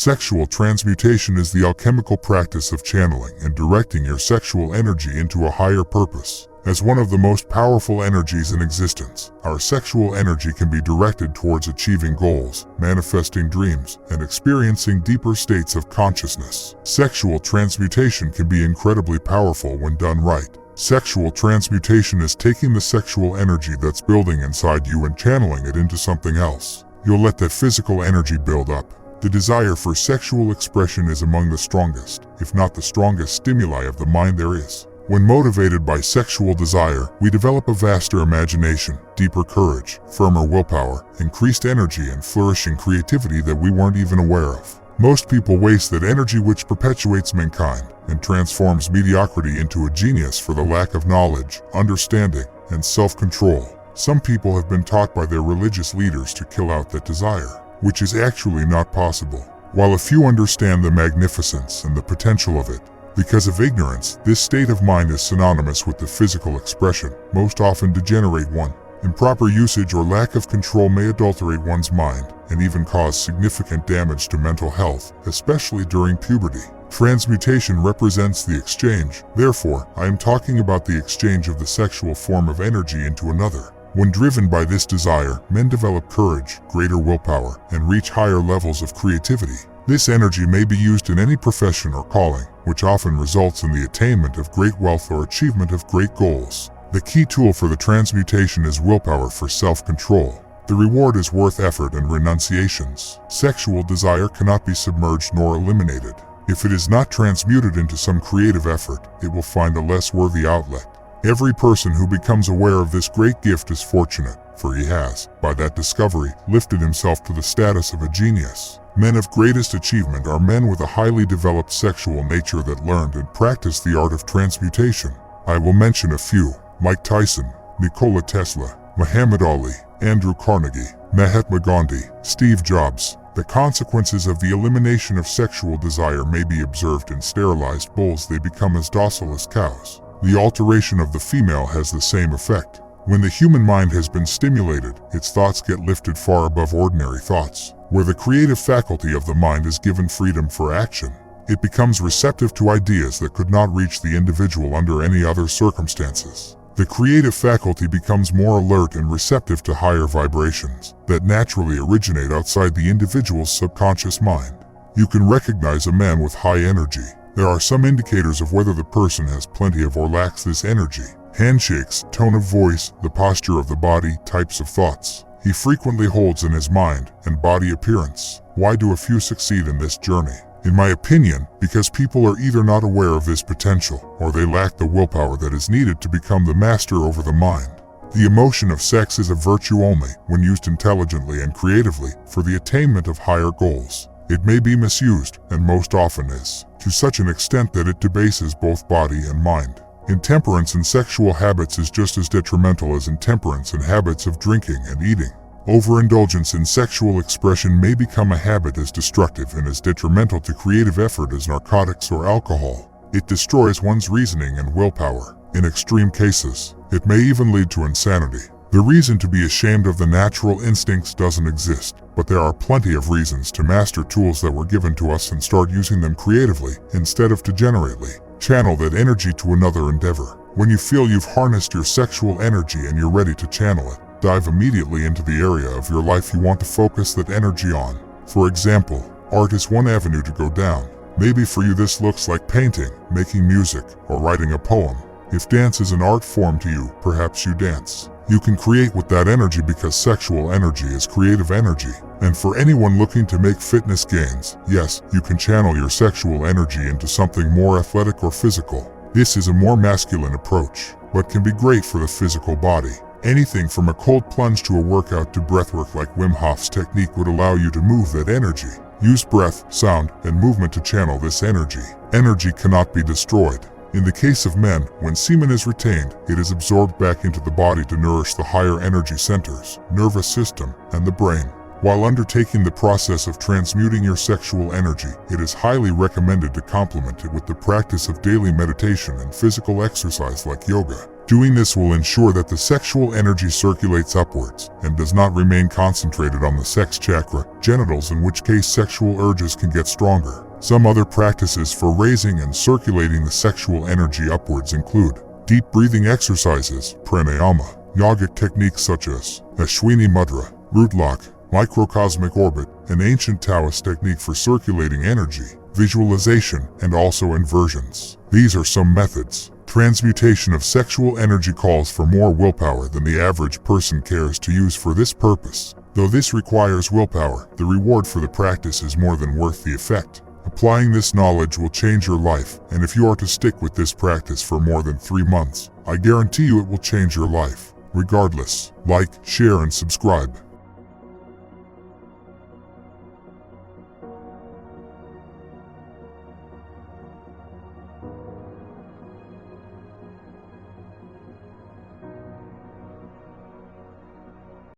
Sexual transmutation is the alchemical practice of channeling and directing your sexual energy into a higher purpose. As one of the most powerful energies in existence, our sexual energy can be directed towards achieving goals, manifesting dreams, and experiencing deeper states of consciousness. Sexual transmutation can be incredibly powerful when done right. Sexual transmutation is taking the sexual energy that's building inside you and channeling it into something else. You'll let that physical energy build up. The desire for sexual expression is among the strongest, if not the strongest stimuli of the mind there is. When motivated by sexual desire, we develop a vaster imagination, deeper courage, firmer willpower, increased energy, and flourishing creativity that we weren't even aware of. Most people waste that energy which perpetuates mankind and transforms mediocrity into a genius for the lack of knowledge, understanding, and self-control. Some people have been taught by their religious leaders to kill out that desire, which is actually not possible. While a few understand the magnificence and the potential of it, because of ignorance, this state of mind is synonymous with the physical expression, most often degenerate one. Improper usage or lack of control may adulterate one's mind and even cause significant damage to mental health, especially during puberty. Transmutation represents the exchange. Therefore, I am talking about the exchange of the sexual form of energy into another. When driven by this desire, men develop courage, greater willpower, and reach higher levels of creativity. This energy may be used in any profession or calling, which often results in the attainment of great wealth or achievement of great goals. The key tool for the transmutation is willpower for self-control. The reward is worth effort and renunciations. Sexual desire cannot be submerged nor eliminated. If it is not transmuted into some creative effort, it will find a less worthy outlet. Every person who becomes aware of this great gift is fortunate, for he has, by that discovery, lifted himself to the status of a genius. Men of greatest achievement are men with a highly developed sexual nature that learned and practiced the art of transmutation. I will mention a few: Mike Tyson, Nikola Tesla, Muhammad Ali, Andrew Carnegie, Mahatma Gandhi, Steve Jobs. The consequences of the elimination of sexual desire may be observed in sterilized bulls. They become as docile as cows. The alteration of the female has the same effect. When the human mind has been stimulated, its thoughts get lifted far above ordinary thoughts. Where the creative faculty of the mind is given freedom for action, it becomes receptive to ideas that could not reach the individual under any other circumstances. The creative faculty becomes more alert and receptive to higher vibrations that naturally originate outside the individual's subconscious mind. You can recognize a man with high energy. There are some indicators of whether the person has plenty of or lacks this energy: handshakes, tone of voice, the posture of the body, types of thoughts he frequently holds in his mind, and body appearance. Why do a few succeed in this journey? In my opinion, because people are either not aware of this potential, or they lack the willpower that is needed to become the master over the mind. The emotion of sex is a virtue only when used intelligently and creatively for the attainment of higher goals. It may be misused, and most often is, to such an extent that it debases both body and mind. Intemperance in sexual habits is just as detrimental as intemperance in habits of drinking and eating. Overindulgence in sexual expression may become a habit as destructive and as detrimental to creative effort as narcotics or alcohol. It destroys one's reasoning and willpower. In extreme cases, it may even lead to insanity. The reason to be ashamed of the natural instincts doesn't exist, but there are plenty of reasons to master tools that were given to us and start using them creatively instead of degenerately. Channel that energy to another endeavor. When you feel you've harnessed your sexual energy and you're ready to channel it, dive immediately into the area of your life you want to focus that energy on. For example, art is one avenue to go down. Maybe for you this looks like painting, making music, or writing a poem. If dance is an art form to you, perhaps you dance. You can create with that energy because sexual energy is creative energy. And for anyone looking to make fitness gains, yes, you can channel your sexual energy into something more athletic or physical. This is a more masculine approach, but can be great for the physical body. Anything from a cold plunge to a workout to breathwork like Wim Hof's technique would allow you to move that energy. Use breath, sound, and movement to channel this energy. Energy cannot be destroyed. In the case of men, when semen is retained, it is absorbed back into the body to nourish the higher energy centers, nervous system, and the brain. While undertaking the process of transmuting your sexual energy, it is highly recommended to complement it with the practice of daily meditation and physical exercise like yoga. Doing this will ensure that the sexual energy circulates upwards and does not remain concentrated on the sex chakra, genitals, in which case sexual urges can get stronger. Some other practices for raising and circulating the sexual energy upwards include deep breathing exercises, pranayama, yogic techniques such as Ashwini Mudra, root lock, microcosmic orbit, an ancient Taoist technique for circulating energy, visualization, and also inversions. These are some methods. Transmutation of sexual energy calls for more willpower than the average person cares to use for this purpose. Though this requires willpower, the reward for the practice is more than worth the effect. Applying this knowledge will change your life, and if you are to stick with this practice for more than 3 months, I guarantee you it will change your life. Regardless, like, share, and subscribe.